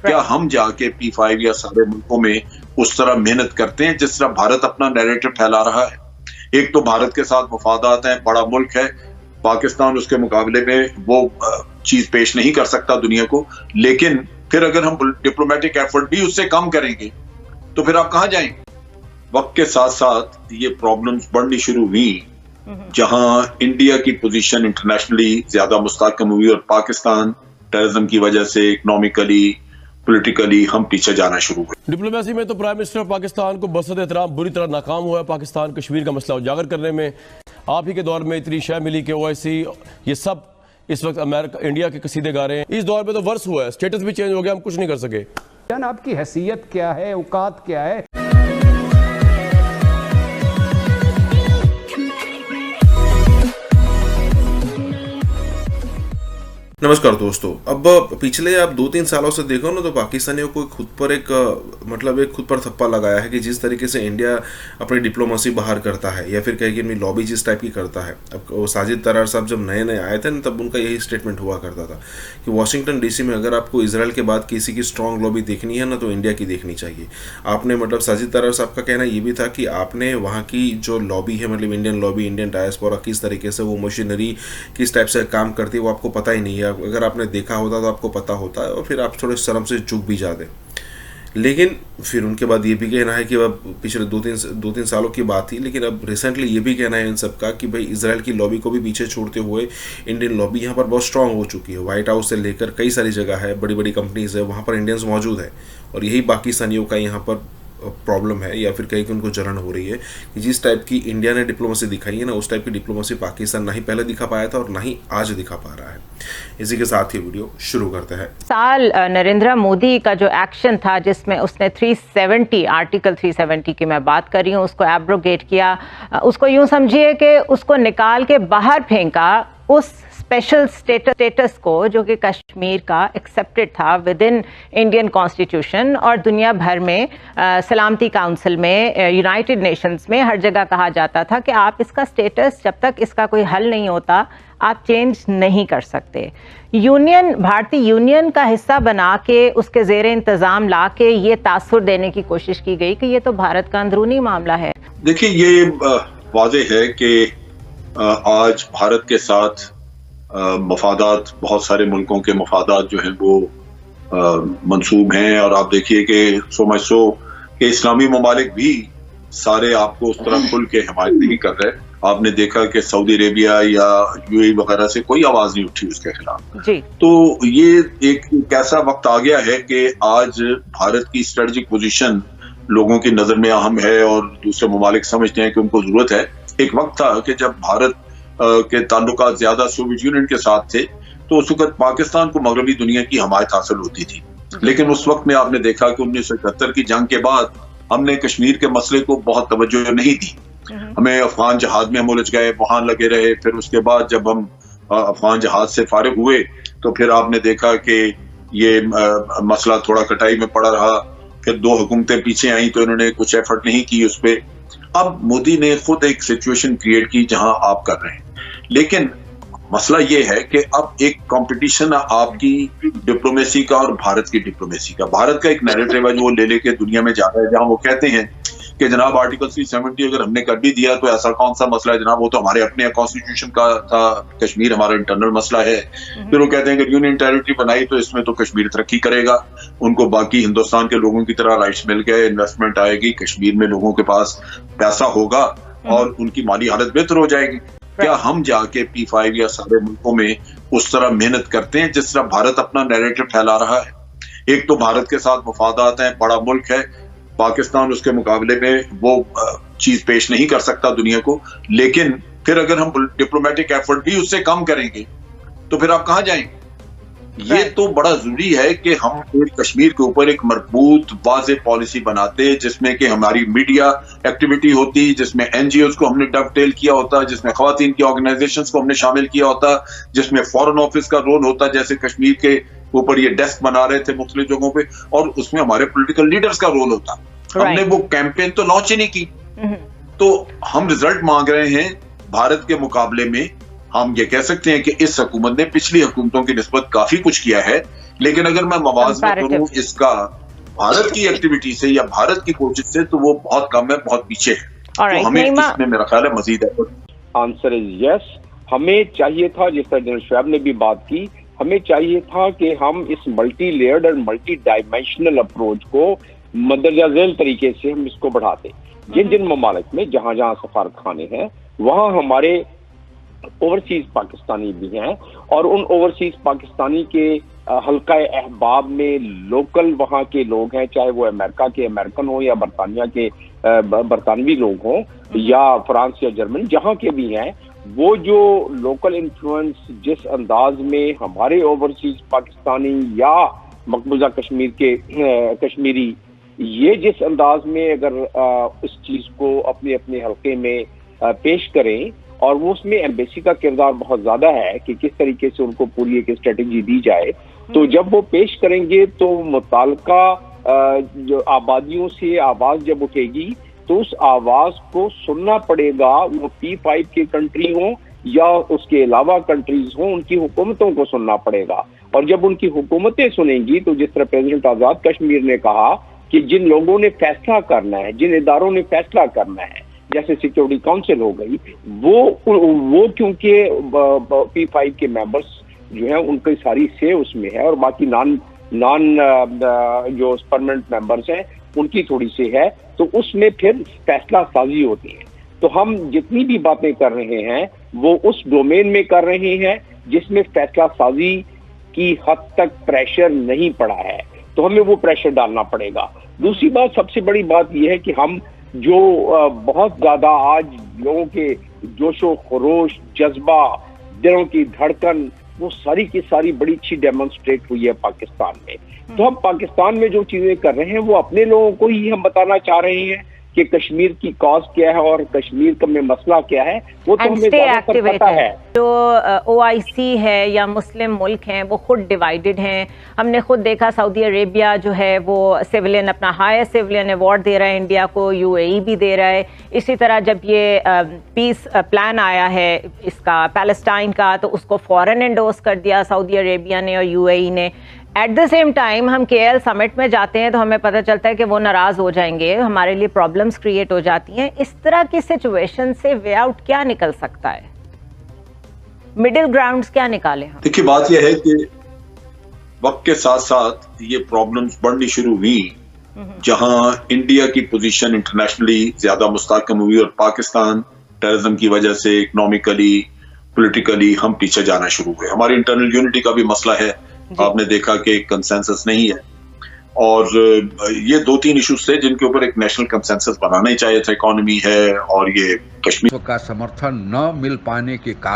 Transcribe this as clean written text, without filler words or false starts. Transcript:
क्या हम जाके P5 या सारे मुल्कों में उस तरह मेहनत करते हैं जिस तरह भारत अपना नैरेटिव फैला रहा है? एक तो भारत के साथ मफादात हैं, बड़ा मुल्क है, पाकिस्तान उसके मुकाबले में वो चीज पेश नहीं कर सकता दुनिया को, लेकिन फिर अगर हम डिप्लोमेटिक एफर्ट भी उससे कम करेंगे तो फिर आप कहां जाएंगे? वक्त के साथ साथ ये प्रॉब्लम्स बढ़नी शुरू हुई, जहां इंडिया की पोजीशन इंटरनेशनली ज्यादा मुस्तहकम हुई और पाकिस्तान टेररिज्म की वजह से इकोनॉमिकली, पॉलिटिकली हम पीछे जाना शुरू हुए। डिप्लोमेसी में तो प्राइम मिनिस्टर पाकिस्तान को बसत एहतराम बुरी तरह नाकाम हुआ है पाकिस्तान कश्मीर का मसला उजागर करने में। आप ही के दौर में इतनी शय मिली कि OIC ये सब इस वक्त अमेरिका इंडिया के कसीदे गा रहे हैं। इस दौर में तो वर्ष हुआ है, स्टेटस भी चेंज हो गया, हम कुछ नहीं कर सके। आपकी हैसियत क्या है, औकात क्या है? नमस्कार दोस्तों। अब पिछले आप 2-3 सालों से देखो ना तो पाकिस्तानियों को खुद पर एक खुद पर थप्पा लगाया है कि जिस तरीके से इंडिया अपनी डिप्लोमेसी बाहर करता है या फिर कहीं कि अपनी लॉबी जिस टाइप की करता है। अब वो साजिद तरार साहब जब नए नए आए थे ना तब उनका यही स्टेटमेंट हुआ करता था कि वाशिंगटन DC में अगर आपको इजराइल के बाद किसी की स्ट्रॉन्ग लॉबी देखनी है ना तो इंडिया की देखनी चाहिए। आपने साजिद तरार साहब का कहना ये भी था कि आपने वहाँ की जो लॉबी है इंडियन लॉबी, इंडियन डायस्पोरा किस तरीके से वो मशीनरी किस टाइप से काम करती है वो आपको पता ही नहीं है। अगर आपने देखा होता तो आपको पता होता है और फिर आप थोड़े शर्म से चूक भी जाते। लेकिन फिर उनके बाद ये भी कहना है कि अब पिछले 2-3 सालों की बात थी, लेकिन अब रिसेंटली ये भी कहना है इन सब का कि भाई इजराइल की लॉबी को भी पीछे छोड़ते हुए इंडियन लॉबी यहाँ पर बहुत स्ट्रांग हो चुकी है। व्हाइट हाउस से लेकर कई सारी जगह है, बड़ी बड़ी कंपनीज है, वहाँ पर इंडियंस मौजूद है और यही पाकिस्तानियों का यहाँ पर प्रॉब्लम है या फिर कहीं कि उनको जलन हो रही है कि जिस टाइप की इंडिया ने डिप्लोमेसी दिखाई है ना उस टाइप की डिप्लोमेसी पाकिस्तान ना ही पहले दिखा पाया था और ना ही आज दिखा पा रहा है। इसी के साथ ही वीडियो शुरू करते हैं। साल नरेंद्र मोदी का जो एक्शन था जिसमें उसने 370 आर्टिकल 370 की मैं बात कर रही हूँ उसको एब्रोगेट किया, उसको यूं समझिए कि उसको निकाल के बाहर फेंका उस स्पेशल स्टेटस को जो कि कश्मीर का एक्सेप्टेड था विद इन इंडियन कॉन्स्टिट्यूशन और दुनिया भर में सलामती काउंसिल में, यूनाइटेड नेशंस में हर जगह कहा जाता था कि आप इसका स्टेटस जब तक इसका कोई हल नहीं होता आप चेंज नहीं कर सकते। भारतीय यूनियन का हिस्सा बना के उसके ज़ेरे इंतज़ाम ला के ये तासुर देने की कोशिश की गई कि ये तो भारत का अंदरूनी मामला है। देखिए ये वाज़ेह है कि आज भारत के साथ मफादात, बहुत सारे मुल्कों के मफादात जो हैं वो मंसूब हैं और आप देखिए कि सो कि इस्लामी ममालिक भी सारे आपको उस तरह खुल के हिमायत नहीं कर रहे। आपने देखा कि सऊदी अरेबिया या UAE वगैरह से कोई आवाज नहीं उठी उसके खिलाफ जी। तो ये एक ऐसा वक्त आ गया है कि आज भारत की स्ट्रेटेजिक पोजीशन लोगों की नजर में अहम है और दूसरे ममालिक समझते हैं कि उनको जरूरत है। एक वक्त था कि जब भारत के ताल्लुकात ज्यादा सोवियत यूनियन के साथ थे तो उस वक्त पाकिस्तान को मगरबी दुनिया की हमायत हासिल होती थी, लेकिन उस वक्त में आपने देखा कि 1971 की जंग के बाद हमने कश्मीर के मसले को बहुत तवज्जो नहीं दी। हमें अफगान जहाज में हम उलझ गए, वहां लगे रहे। फिर उसके बाद जब हम अफगान जहाज से फारिग हुए तो फिर आपने देखा कि ये मसला थोड़ा कटाई में पड़ा रहा। फिर 2 हुकूमतें पीछे आई तो इन्होंने कुछ एफर्ट नहीं की उस पर। अब मोदी ने खुद एक सिचुएशन क्रिएट की जहां आप कर रहे हैं, लेकिन मसला ये है कि अब एक कंपटीशन है आपकी डिप्लोमेसी का और भारत की डिप्लोमेसी का। भारत का एक नैरेटिव है जो वो ले लेके दुनिया में जा रहा है, जहां वो कहते हैं कि जनाब आर्टिकल 370 अगर हमने कर भी दिया तो ऐसा कौन सा मसला है जनाब, वो तो हमारे अपने कॉन्स्टिट्यूशन का था, कश्मीर हमारा इंटरनल मसला है। फिर वो कहते हैं कि यूनियन टेरिटरी बनाई तो इसमें तो कश्मीर तरक्की करेगा, उनको बाकी हिंदुस्तान के लोगों की तरह राइट्स मिल गए, इन्वेस्टमेंट आएगी, कश्मीर में लोगों के पास पैसा होगा और उनकी माली हालत बेहतर हो जाएगी। क्या हम जाके P5 या सारे मुल्कों में उस तरह मेहनत करते हैं जिस तरह भारत अपना नैरेटिव फैला रहा है? एक तो भारत के साथ मफादात हैं, बड़ा मुल्क है, पाकिस्तान उसके मुकाबले में वो चीज पेश नहीं कर सकता दुनिया को, लेकिन फिर अगर हम डिप्लोमेटिक एफर्ट भी उससे कम करेंगे तो फिर आप कहां जाएंगे? ये तो बड़ा जरूरी है कि हम कश्मीर के ऊपर एक मजबूत वाज़ेह पॉलिसी बनाते जिसमें कि हमारी मीडिया एक्टिविटी होती, जिसमें NGOs को हमने डबटेल किया होता, जिसमें ख्वातीन की ऑर्गेनाइजेशंस को हमने शामिल किया होता, जिसमें फॉरेन ऑफिस का रोल होता, जैसे कश्मीर के ऊपर ये डेस्क बना रहे थे मुख्तलिफ जगहों पे, और उसमें हमारे पॉलिटिकल लीडर्स का रोल होता। हमने वो कैंपेन तो लॉन्च ही नहीं की। तो हम रिजल्ट मांग रहे हैं भारत के मुकाबले में, हम ये कह सकते हैं कि इस हुकूमत ने पिछली हुकूमतों की निस्बत काफी कुछ किया है, लेकिन अगर मैं मवाज़ना करूं इसका भारत की एक्टिविटी से या भारत की कोशिश से, तो वो बहुत कम है, बहुत पीछे है। तो हमें इसमें मेरा ख्याल है मजीद आंसर इज यस। हमें चाहिए था, जिस तरह जनरल शुएब ने भी बात की, हमें चाहिए था कि हम इस मल्टी लेयर्ड और मल्टी डायमेंशनल अप्रोच को मदरजा झेल तरीके से हम इसको बढ़ाते। जिन जिन ममालिक में जहां जहां सफारतखाने हैं वहां हमारे ओवरसीज पाकिस्तानी भी हैं, और उन ओवरसीज पाकिस्तानी के हल्का अहबाब में लोकल वहाँ के लोग हैं, चाहे वो अमेरिका के अमेरिकन हो या बरतानिया के बरतानवी लोग हों या फ्रांस या जर्मनी, जहाँ के भी हैं, वो जो लोकल इन्फ्लुएंस जिस अंदाज में हमारे ओवरसीज पाकिस्तानी या मकबूजा कश्मीर के कश्मीरी ये जिस अंदाज में अगर इस चीज को अपने अपने हल्के में पेश करें, और वो उसमें एम्बेसी का किरदार बहुत ज्यादा है कि किस तरीके से उनको पूरी एक स्ट्रेटेजी दी जाए, तो जब वो पेश करेंगे तो मुताल्लिका जो आबादियों से आवाज जब उठेगी तो उस आवाज को सुनना पड़ेगा, वो P5 की कंट्री हो या उसके अलावा कंट्रीज हो, उनकी हुकूमतों को सुनना पड़ेगा। और जब उनकी हुकूमतें सुनेंगी तो जिस तरह प्रेसिडेंट आजाद कश्मीर ने कहा कि जिन लोगों ने फैसला करना है, जिन इदारों ने फैसला करना है, जैसे सिक्योरिटी काउंसिल हो गई, वो क्योंकि P5 के मेंबर्स जो है उनकी सारी से उसमें है, और बाकी नॉन जो परमानेंट मेंबर्स हैं उनकी थोड़ी सी है, तो उसमें फिर फैसला साजी होती है। तो हम जितनी भी बातें कर रहे हैं वो उस डोमेन में कर रहे हैं जिसमें फैसला साजी की हद तक प्रेशर नहीं पड़ा है, तो हमें वो प्रेशर डालना पड़ेगा। दूसरी बात, सबसे बड़ी बात यह है कि हम जो बहुत ज्यादा आज लोगों के जोशो खरोश, जज्बा, दिलों की धड़कन, वो सारी की सारी बड़ी अच्छी डेमोन्स्ट्रेट हुई है पाकिस्तान में। तो हम पाकिस्तान में जो चीजें कर रहे हैं वो अपने लोगों को ही हम बताना चाह रहे हैं कि कश्मीर की कॉज क्या है और कश्मीर का में मसला क्या है, वो तो हमें ज़्यादातर पता है। जो OIC है या मुस्लिम मुल्क हैं वो खुद डिवाइडेड हैं। हमने खुद देखा सऊदी अरेबिया जो है वो सिविलियन अपना हाईएस्ट सिविलियन अवार्ड दे रहा है इंडिया को, UAE भी दे रहा है। इसी तरह जब ये पीस प्लान आया है इसका पैलेस्टाइन का, तो उसको फौरन एंडोर्स कर दिया सऊदी अरेबिया ने और UAE ने। एट द सेम टाइम हम KL समिट में जाते हैं तो हमें पता चलता है कि वो नाराज़ हो जाएंगे, हमारे लिए प्रॉब्लम्स क्रिएट हो जाती हैं। इस तरह की सिचुएशन से वे आउट क्या निकल सकता है, मिडिल ग्राउंड्स क्या निकाले हम? देखिए, बात यह है कि वक्त के साथ साथ ये प्रॉब्लम्स बढ़नी शुरू हुई, जहां इंडिया की पोजीशन इंटरनेशनली ज्यादा मुस्तहकम हुई और पाकिस्तान टेररिज्म की वजह से इकोनॉमिकली, पॉलिटिकली हम पीछे जाना शुरू हुए। हमारी इंटरनल यूनिटी का भी मसला है, आपने देखा कि कंसेंसस नहीं है, और ये 2-3 इश्यूज थे जिनके ऊपर एक नेशनल कंसेंसस बनाना ही चाहिए था। इकोनॉमी है और ये कश्मीर का समर्थन न मिल पाने के कारण